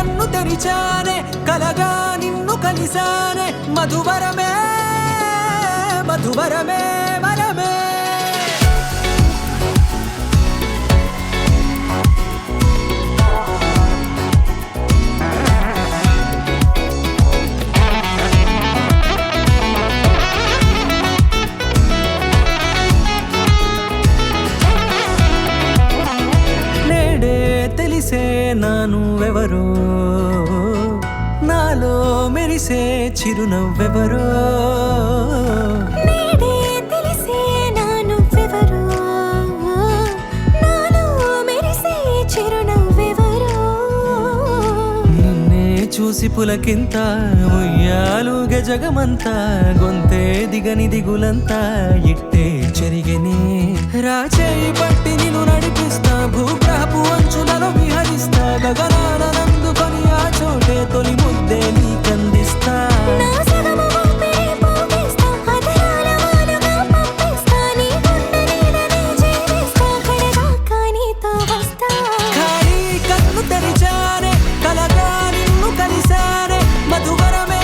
కన్ను తెరిచానే కలగా నిన్ను కలిసానే మధువరమే మధువరమే వరమే తెలిసే నానువెవరో నాలో మెరిసే చిరునవ్వెవరో నేడే తెలిసే నానువెవరో నాలో మెరిసే చిరునవ్వెవరో నిన్నే చూసి పులకింత ఉయ్యాలుగ జగమంతా గొంతే దిగని దిగులంతా ఇట్టే చెరిగనే రాచేయి పట్టి నిన్ను నడిపిస్తా భూగ్రహపు అంచులలో విహరిస్తా గగనాన నందుకొని ఆ చోటే తొలి ముద్దే నీకందిస్తా నా సగము ఊపిరి పోగేస్తా అదరాల వానగా పంపిస్తా నీ గుండె నీడనే జీవిస్తా కడదాకా నీతో వస్తా ఖాళీ కన్ను తెరిచానే కలగా నిన్ను కలిసానే మధువరమే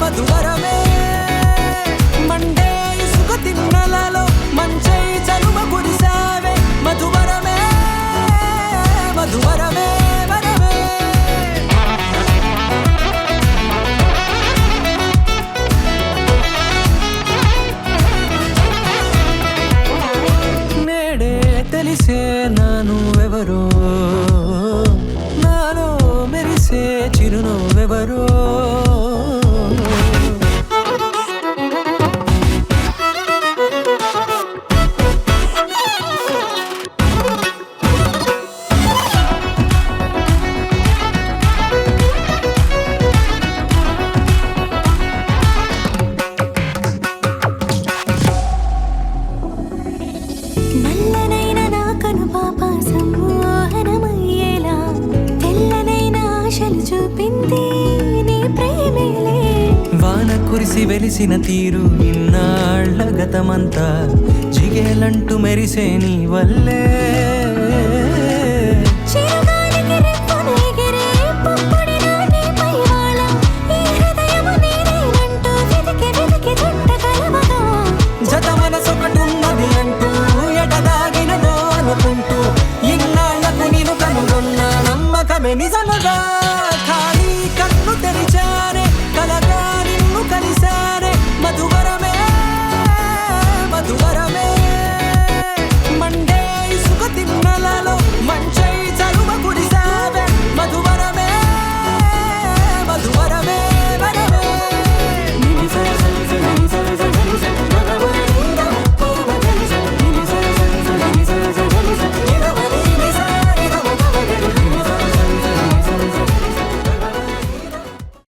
మధువరమే మండే ఇసుక తిన్నలలో మంచై చలువ కురిసావే మధువరమే మధువరమే వరమే నేడే తెలిసే నానువెవరో నాలో మెరిసే చిరునవ్వెవరో నల్లనైన నా కనుపాప సమ్మోహనమయ్యేలా తెల్లనైన ఆశలు చూపింది నీ ప్రేమేలే వాన కురిసి వెలిసిన తీరు ఇన్నాళ్ల గతమంతా జిగేలంటూ మెరిసే నీ వల్లే